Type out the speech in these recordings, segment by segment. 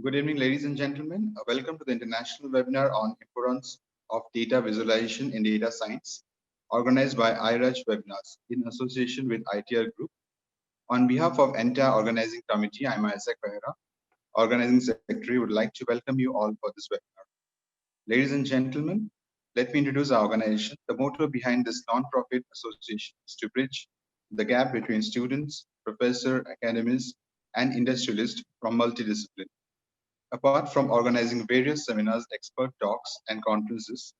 Good evening, ladies and gentlemen. Welcome to the international webinar on importance of data visualization in data science, organized by iRaj Webinars in association with ITR Group. On behalf of entire organizing committee, I'm Isaac Behra, organizing secretary. Would like to welcome you all for this webinar. Ladies and gentlemen, let me introduce our organization. The motto behind this non-profit association is to bridge the gap between students, professor, academies, and industrialists from multidiscipline. Apart from organizing various seminars, expert talks, and conferences,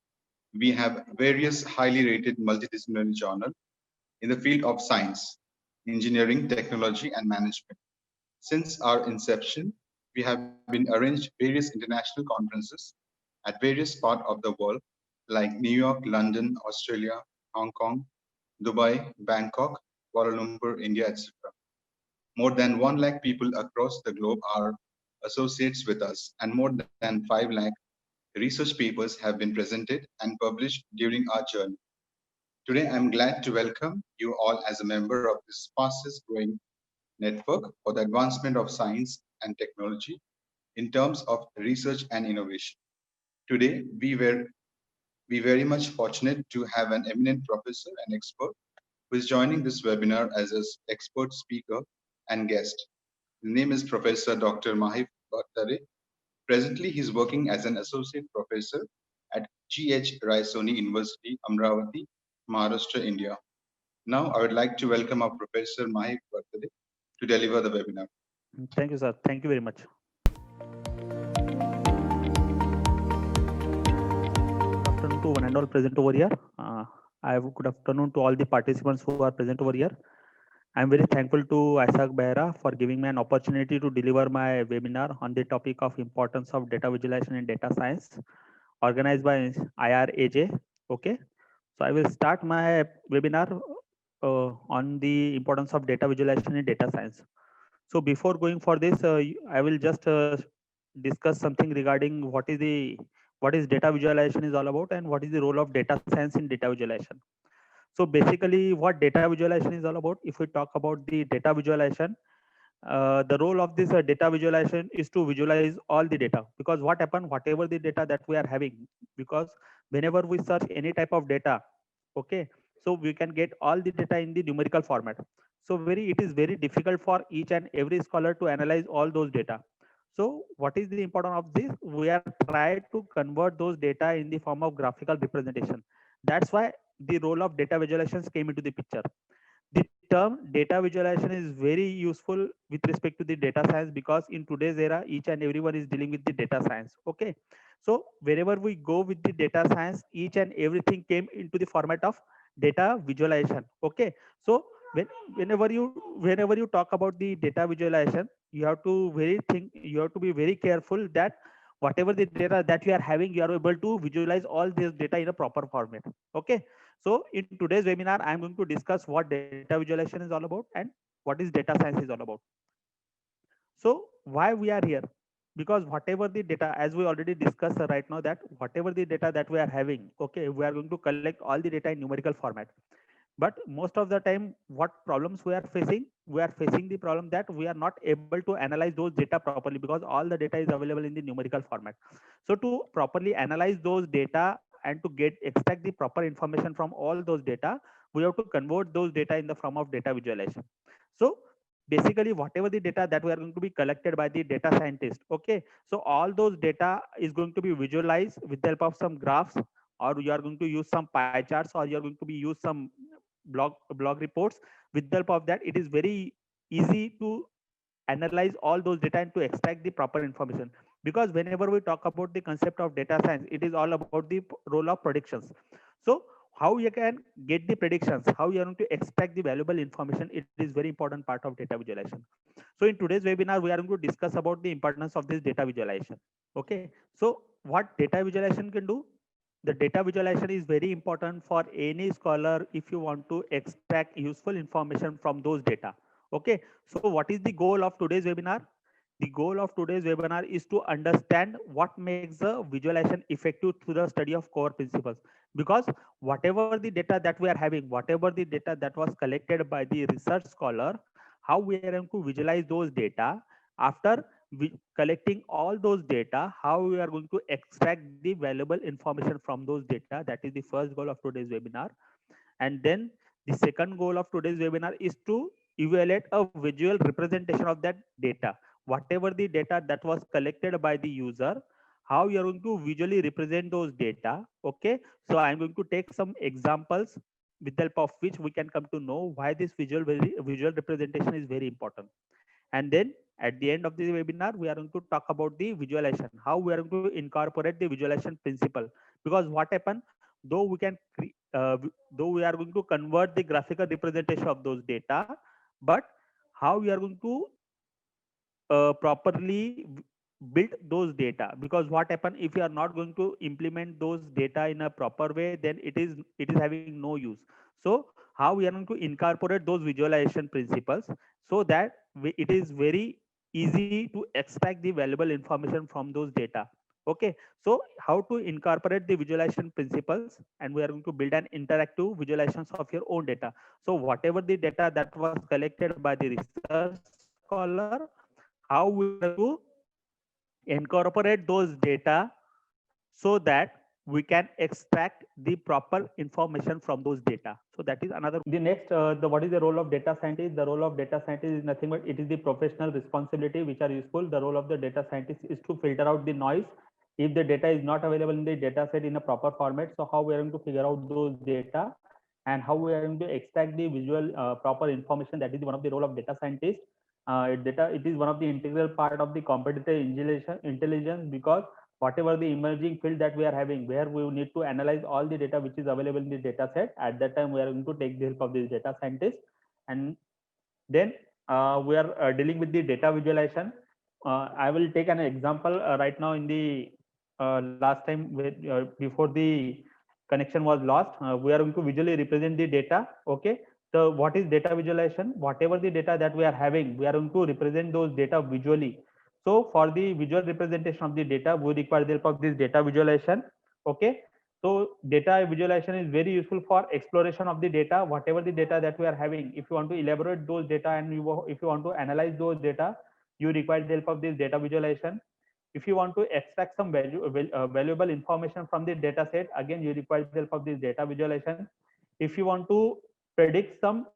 we have various highly rated multidisciplinary journals in the field of science, engineering, technology, and management. Since our inception, we have been arranged various international conferences at various parts of the world, like New York, London, Australia, Hong Kong, Dubai, Bangkok, Kuala Lumpur, India, etc. More than 1 lakh people across the globe are associates with us, and more than 5 lakh research papers have been presented and published during our journey. Today, I'm glad to welcome you all as a member of this fastest growing network for the advancement of science and technology in terms of research and innovation. Today, we very much fortunate to have an eminent professor and expert who is joining this webinar as an expert speaker and guest. His name is Professor Dr. Mahif Bhattare. Presently, he is working as an associate professor at G.H. Raisoni University, Amravati, Maharashtra, India. Now, I would like to welcome our Professor Mahif Bhattare to deliver the webinar. Thank you, sir. Thank you very much. Good afternoon to one and all present over here. Good afternoon to all the participants who are present over here. I'm very thankful to Isaac Behra for giving me an opportunity to deliver my webinar on the topic of importance of data visualization in data science, organized by IRAJ. Okay, so I will start my webinar on the importance of data visualization in data science. So before going for this, I will just discuss something regarding what is data visualization is all about and what is the role of data science in data visualization. So basically, what data visualization is all about, if we talk about the data visualization, the role of this data visualization is to visualize all the data, because what happened, whatever the data that we are having, because whenever we search any type of data, okay, so we can get all the data in the numerical format. So it is very difficult for each and every scholar to analyze all those data. So what is the importance of this? We are trying to convert those data in the form of graphical representation. That's why the role of data visualizations came into the picture. The term data visualization is very useful with respect to the data science, because in today's era, each and everyone is dealing with the data science. Okay, so wherever we go with the data science, each and everything came into the format of data visualization. Okay, so whenever you talk about the data visualization, you have to be very careful that whatever the data that you are having, you are able to visualize all this data in a proper format. Okay, so in today's webinar, I'm going to discuss what data visualization is all about and what is data science is all about. So why we are here? Because whatever the data, as we already discussed right now, that whatever the data that we are having, okay, we are going to collect all the data in numerical format. But most of the time, what problems we are facing? We are facing the problem that we are not able to analyze those data properly, because all the data is available in the numerical format. So to properly analyze those data and to extract the proper information from all those data, we have to convert those data in the form of data visualization. So basically, whatever the data that we are going to be collected by the data scientist, okay, so all those data is going to be visualized with the help of some graphs, or you are going to use some pie charts, or you are going to be use some blog reports. With the help of that, it is very easy to analyze all those data and to extract the proper information. Because whenever we talk about the concept of data science, it is all about the role of predictions. So how you can get the predictions, how you are going to extract the valuable information, it is very important part of data visualization. So in today's webinar, we are going to discuss about the importance of this data visualization. Okay, so what data visualization can do? The data visualization is very important for any scholar if you want to extract useful information from those data. Okay, so what is the goal of today's webinar? The goal of today's webinar is to understand what makes the visualization effective through the study of core principles. Because whatever the data that we are having, whatever the data that was collected by the research scholar, how we are going to visualize those data after collecting all those data, how we are going to extract the valuable information from those data. That is the first goal of today's webinar. And then the second goal of today's webinar is to evaluate a visual representation of that data. Whatever the data that was collected by the user, how you are going to visually represent those data. Okay, so I'm going to take some examples with the help of which we can come to know why this visual representation is very important. And then at the end of the webinar, we are going to talk about the visualization, how we are going to incorporate the visualization principle. Because what happened, though we can though we are going to convert the graphical representation of those data, but how we are going to properly build those data. Because what happen, if you are not going to implement those data in a proper way, then it is having no use. So how we are going to incorporate those visualization principles, so that it is very easy to extract the valuable information from those data. Okay, so how to incorporate the visualization principles, and we are going to build an interactive visualizations of your own data. So whatever the data that was collected by the research scholar, how we are going to incorporate those data, so that we can extract the proper information from those data. So that is another. The next, the what is the role of data scientist? The role of data scientist is nothing but it is the professional responsibility which are useful. The role of the data scientist is to filter out the noise if the data is not available in the data set in a proper format. So how we are going to figure out those data, and how we are going to extract the visual proper information. That is one of the role of data scientist. It is one of the integral part of the competitive intelligence, because whatever the emerging field that we are having, where we need to analyze all the data which is available in the data set, at that time we are going to take the help of this data scientist. And then we are dealing with the data visualization. I will take an example right now. In the last time before the connection was lost, we are going to visually represent the data. Okay, so what is data visualization? Whatever the data that we are having, we are going to represent those data visually. So for the visual representation of the data, we require the help of this data visualization. Okay, so data visualization is very useful for exploration of the data, whatever the data that we are having. If you want to elaborate those data, and if you want to analyze those data, you require the help of this data visualization. If you want to extract some valuable information from the data set, again you require the help of this data visualization. If you want to predict some,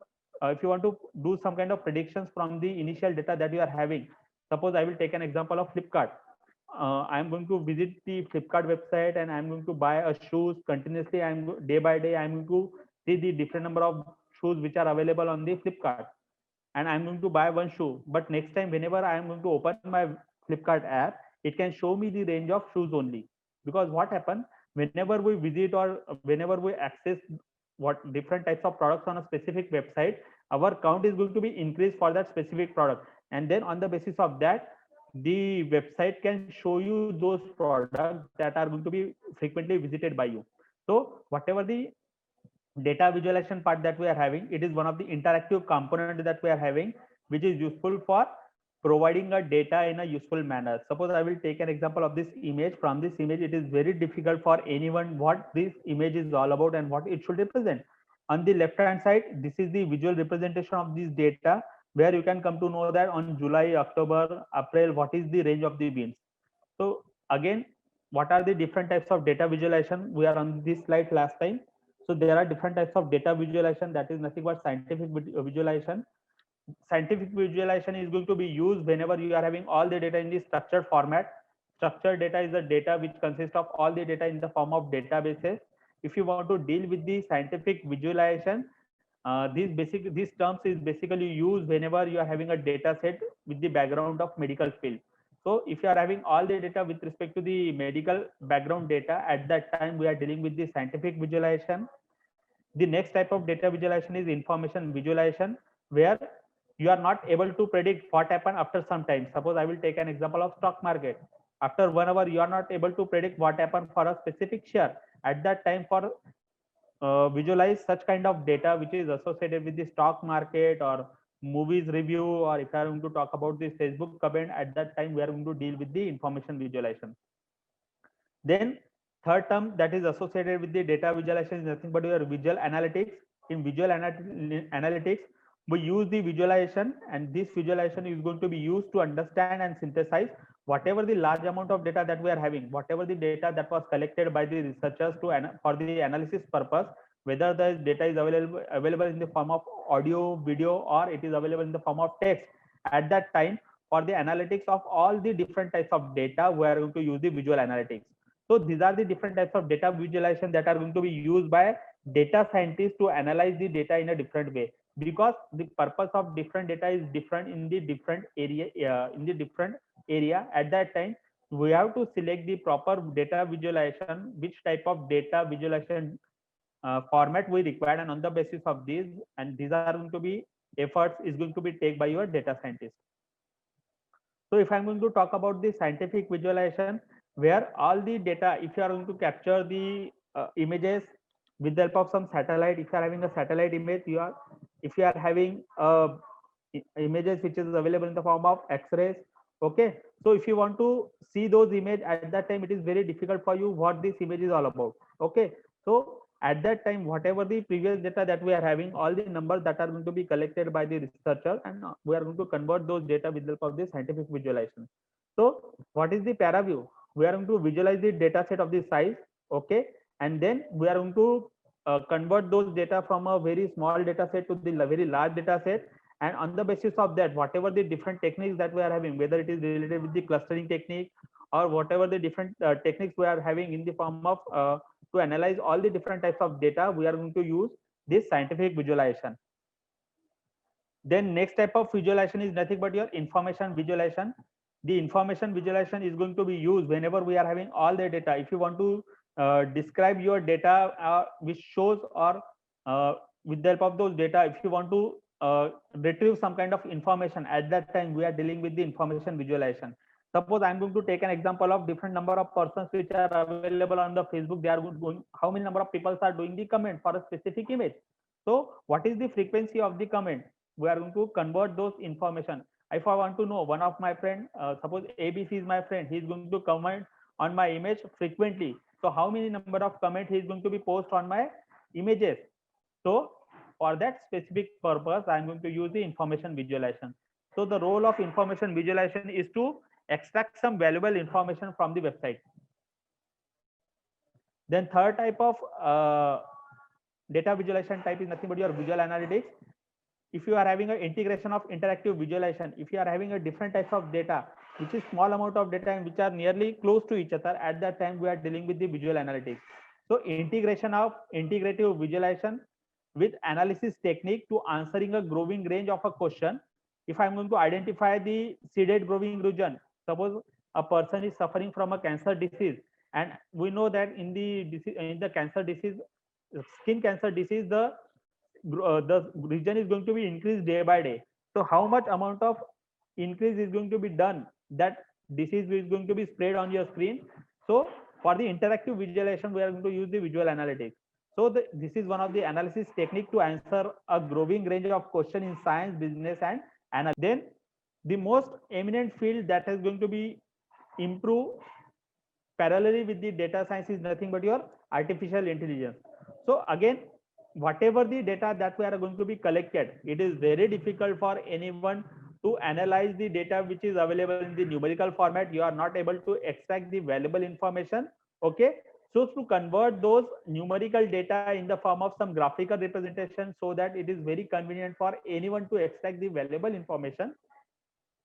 if you want to do some kind of predictions from the initial data that you are having, suppose I will take an example of Flipkart. I'm going to visit the Flipkart website, and I'm going to buy a shoes continuously. Day by day, I'm going to see the different number of shoes which are available on the Flipkart, and I'm going to buy one shoe. But next time, whenever I'm going to open my Flipkart app, it can show me the range of shoes only. Because what happened, whenever we visit or whenever we access what different types of products on a specific website, our count is going to be increased for that specific product. And then on the basis of that, the website can show you those products that are going to be frequently visited by you. So whatever the data visualization part that we are having, it is one of the interactive component that we are having, which is useful for providing a data in a useful manner. Suppose I will take an example of this image. From this image, it is very difficult for anyone what this image is all about and what it should represent. On the left hand side, this is the visual representation of this data, where you can come to know that on July, October, April, what is the range of the beans. So again, what are the different types of data visualization? We are on this slide last time. So there are different types of data visualization. That is nothing but scientific visualization. Scientific visualization is going to be used whenever you are having all the data in the structured format. Structured data is the data which consists of all the data in the form of databases. If you want to deal with the scientific visualization, these terms is basically used whenever you are having a data set with the background of medical field. So if you are having all the data with respect to the medical background data, at that time we are dealing with the scientific visualization. The next type of data visualization is information visualization, where you are not able to predict what happened after some time. Suppose I will take an example of stock market. After 1 hour, you are not able to predict what happened for a specific share. At that time, for visualize such kind of data which is associated with the stock market or movies review, or if I am going to talk about the Facebook comment, at that time we are going to deal with the information visualization. Then third term that is associated with the data visualization is nothing but your visual analytics. In visual analytics, we use the visualization, and this visualization is going to be used to understand and synthesize whatever the large amount of data that we are having, whatever the data that was collected by the researchers for the analysis purpose, whether the data is available in the form of audio, video, or it is available in the form of text. At that time, for the analytics of all the different types of data, we are going to use the visual analytics. So these are the different types of data visualization that are going to be used by data scientists to analyze the data in a different way, because the purpose of different data is different in the different area. At that time, we have to select the proper data visualization, which type of data visualization format we require, and on the basis of these, and these are going to be efforts is going to be taken by your data scientist. So if I'm going to talk about the scientific visualization, where all the data, if you are going to capture the images with the help of some satellite, if you are having a satellite image, if you are having images which is available in the form of X-rays, okay. So if you want to see those images at that time, it is very difficult for you what this image is all about, okay. So at that time, whatever the previous data that we are having, all the numbers that are going to be collected by the researcher, and we are going to convert those data with the help of the scientific visualization. So what is the ParaView? We are going to visualize the data set of the size, okay, and then we are going to convert those data from a very small data set to the very large data set, and on the basis of that, whatever the different techniques that we are having, whether it is related with the clustering technique or whatever the different techniques we are having in the form of to analyze all the different types of data, we are going to use this scientific visualization. Then next type of visualization is nothing but your information visualization. The information visualization is going to be used whenever we are having all the data. If you want to describe your data which shows, or with the help of those data, if you want to retrieve some kind of information, at that time we are dealing with the information visualization. Suppose I'm going to take an example of different number of persons which are available on the Facebook. They are going, how many number of people are doing the comment for a specific image. So what is the frequency of the comment? We are going to convert those information. If I want to know one of my friend, suppose ABC is my friend, he is going to comment on my image frequently. So how many number of comment he is going to be post on my images? So for that specific purpose, I am going to use the information visualization. So the role of information visualization is to extract some valuable information from the website. Then third type of data visualization type is nothing but your visual analytics. If you are having an integration of interactive visualization, if you are having a different types of data, which is small amount of data and which are nearly close to each other, at that time we are dealing with the visual analytics. So integration of integrative visualization with analysis technique to answering a growing range of a question. If I'm going to identify the seeded growing region, suppose a person is suffering from a cancer disease, and we know that in the cancer disease, skin cancer disease, the region is going to be increased day by day. So how much amount of increase is going to be done, that disease is going to be spread on your screen. So for the interactive visualization, we are going to use the visual analytics. So this is one of the analysis technique to answer a growing range of question in science, business, and analysis. Then the most eminent field that is going to be improve parallelly with the data science is nothing but your artificial intelligence. So again, whatever the data that we are going to be collected, it is very difficult for anyone to analyze the data which is available in the numerical format. You are not able to extract the valuable information, okay. So to convert those numerical data in the form of some graphical representation, so that it is very convenient for anyone to extract the valuable information,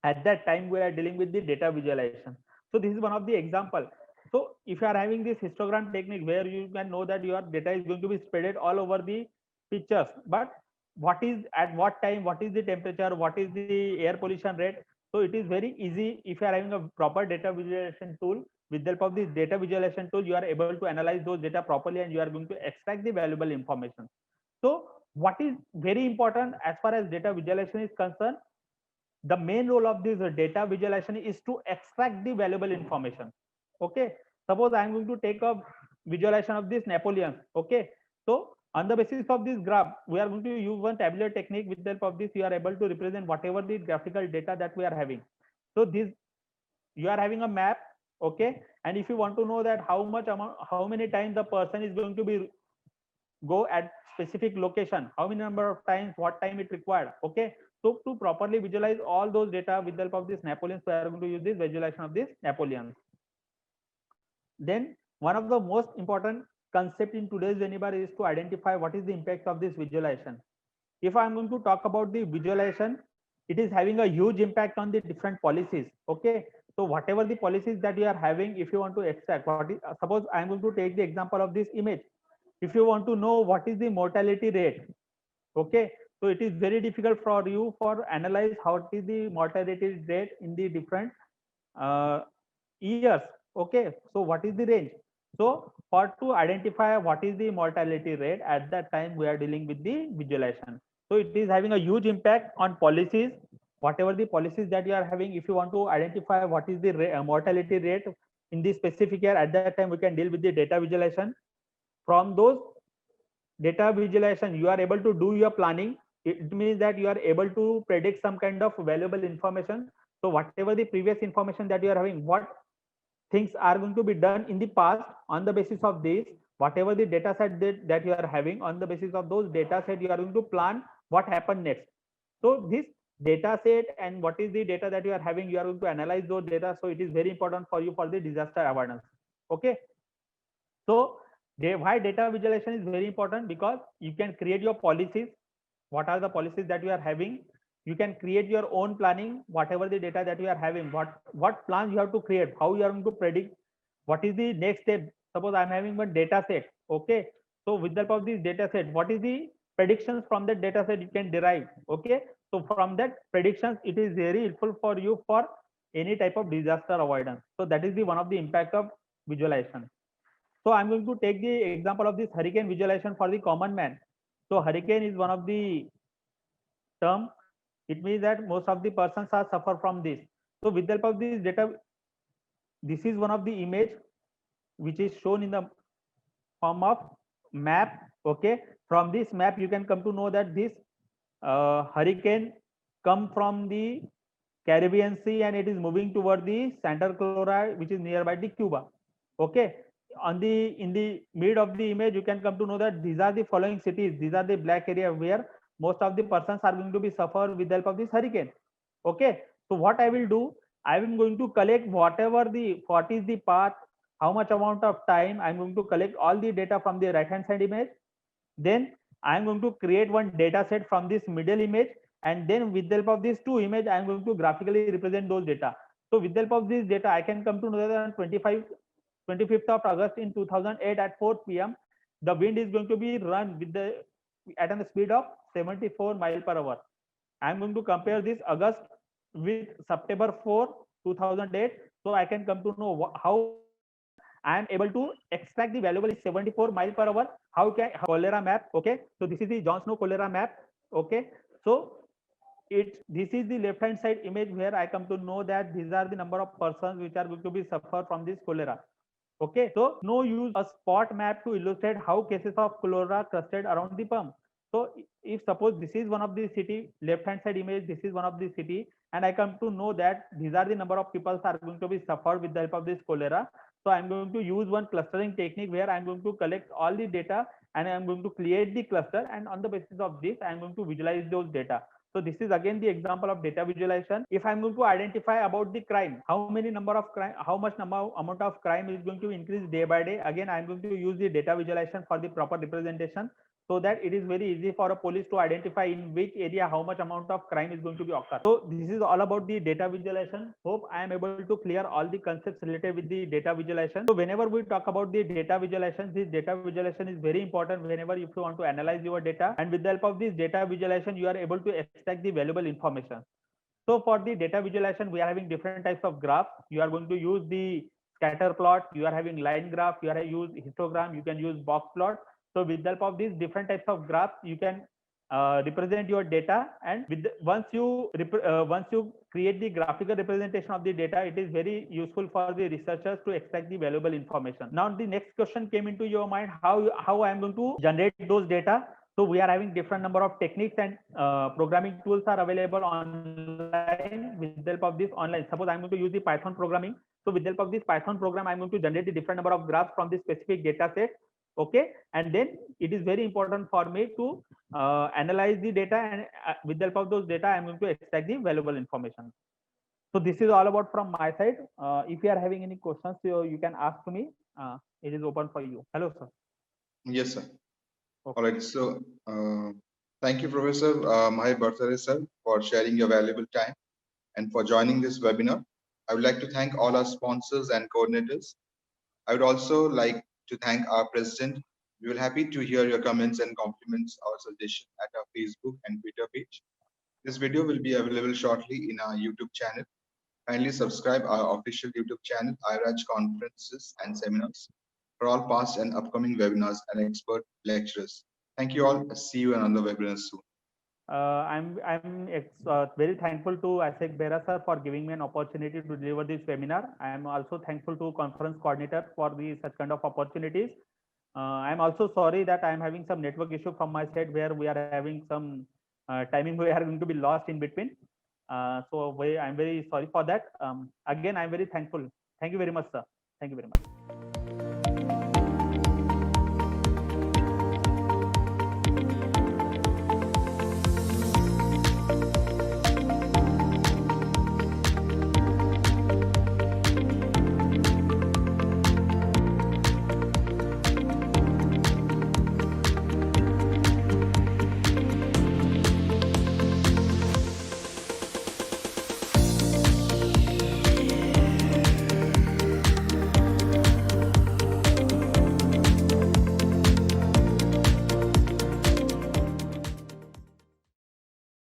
at that time we are dealing with the data visualization. So this is one of the example. So if you are having this histogram technique, where you can know that your data is going to be spread all over the pictures, but what is at what time, what is the temperature, what is the air pollution rate. So it is very easy. If you are having a proper data visualization tool, with the help of this data visualization tool, you are able to analyze those data properly, and you are going to extract the valuable information. So what is very important as far as data visualization is concerned, the main role of this data visualization is to extract the valuable information, okay. Suppose I am going to take a visualization of this Napoleon, okay. So on the basis of this graph, we are going to use one tabular technique. With the help of this, you are able to represent whatever the graphical data that we are having. So this, you are having a map, okay, and if you want to know that how much amount, how many times the person is going to be go at specific location, how many number of times, what time it required. Okay, so to properly visualize all those data with the help of this Napoleons, we are going to use this visualization of this Napoleons. Then one of the most important concept in today's webinar is to identify what is the impact of this visualization. If I'm going to talk about the visualization, it is having a huge impact on the different policies. Okay, so whatever the policies that you are having, if you want to extract what is, suppose I'm going to take the example of this image. If you want to know what is the mortality rate, okay, so it is very difficult for you for analyze how is the mortality rate in the different uh, years. Okay, so what is the range? So for to identify what is the mortality rate, at that time we are dealing with the visualization. So it is having a huge impact on policies. Whatever the policies that you are having, if you want to identify what is the mortality rate in this specific year, at that time we can deal with the data visualization. From those data visualization, you are able to do your planning. It means that you are able to predict some kind of valuable information. So whatever the previous information that you are having, what things are going to be done in the past, on the basis of this, whatever the data set that you are having, on the basis of those data set, you are going to plan what happened next. So this data set and what is the data that you are having, you are going to analyze those data. So it is very important for you for the disaster awareness. Okay, so why data visualization is very important? Because you can create your policies. What are the policies that you are having? You can create your own planning, whatever the data that you are having, what plans you have to create, how you are going to predict what is the next step. Suppose I'm having one data set. Okay, so with the help of this data set, what is the predictions from that data set you can derive. Okay, so from that predictions, it is very helpful for you for any type of disaster avoidance. So that is the one of the impact of visualization. So I'm going to take the example of this hurricane visualization for the common man. So hurricane is one of the term. It means that most of the persons are suffer from this. So with the help of this data, this is one of the image which is shown in the form of map. Okay, from this map you can come to know that this hurricane come from the Caribbean Sea and it is moving toward the Santa Clara, which is nearby the Cuba. Okay, on the in the mid of the image you can come to know that these are the following cities, these are the black area where most of the persons are going to be suffer with the help of this hurricane. Okay, so what I will do, I am going to collect what is the path, how much amount of time. I'm going to collect all the data from the right hand side image. Then I'm going to create one data set from this middle image, and then with the help of these two images, I'm going to graphically represent those data. So with the help of this data, I can come to know that on 25th of August in 2008 at 4 p.m. the wind is going to be run with the at a speed of 74 miles per hour. I'm going to compare this August with September 4, 2008. So I can come to know how I am able to extract the valuable 74 miles per hour. How can cholera map? Okay, so this is the John Snow cholera map. Okay, so this is the left hand side image where I come to know that these are the number of persons which are going to be suffer from this cholera. Okay, so no use a spot map to illustrate how cases of cholera clustered around the pump. So if suppose this is one of the city, left hand side image, this is one of the city, and I come to know that these are the number of people are going to be suffered with the help of this cholera. So I'm going to use one clustering technique where I'm going to collect all the data and I'm going to create the cluster, and on the basis of this I'm going to visualize those data. So this is again the example of data visualization. If I'm going to identify about the crime, how many number of crime, how much amount of crime is going to increase day by day, again I'm going to use the data visualization for the proper representation, so that it is very easy for a police to identify in which area how much amount of crime is going to be occur. So this is all about the data visualization. Hope I am able to clear all the concepts related with the data visualization. So whenever we talk about the data visualization, this data visualization is very important whenever if you want to analyze your data, and with the help of this data visualization you are able to extract the valuable information. So for the data visualization, we are having different types of graphs. You are going to use the scatter plot, you are having line graph, you are use histogram, you can use box plot. So with the help of these different types of graphs, you can represent your data, and once you create the graphical representation of the data, it is very useful for the researchers to extract the valuable information. Now the next question came into your mind, how I am going to generate those data. So we are having different number of techniques and programming tools are available online with the help of this online. Suppose I'm going to use the Python programming. So with the help of this Python program, I'm going to generate the different number of graphs from this specific data set. Okay, and then it is very important for me to analyze the data, and with the help of those data, I'm going to extract the valuable information. So this is all about from my side. If you are having any questions, you can ask me. It is open for you. Hello, sir. Yes, sir. Okay. All right. So, thank you, Professor Mahir Bartare, sir, for sharing your valuable time and for joining this webinar. I would like to thank all our sponsors and coordinators. I would also like to thank our president. We will happy to hear your comments and compliments or suggestions at our Facebook and Twitter page. This video will be available shortly in our YouTube channel. Kindly subscribe our official YouTube channel, IRAJ Conferences and Seminars, for all past and upcoming webinars and expert lecturers. Thank you all. See you in another webinar soon. I'm very thankful to Ashok Bera sir for giving me an opportunity to deliver this webinar. I am also thankful to conference coordinator for the such kind of opportunities. I'm also sorry that I'm having some network issue from my side where we are having some timing we are going to be lost in between. I'm very sorry for that. Again, I'm very thankful. Thank you very much, sir. Thank you very much.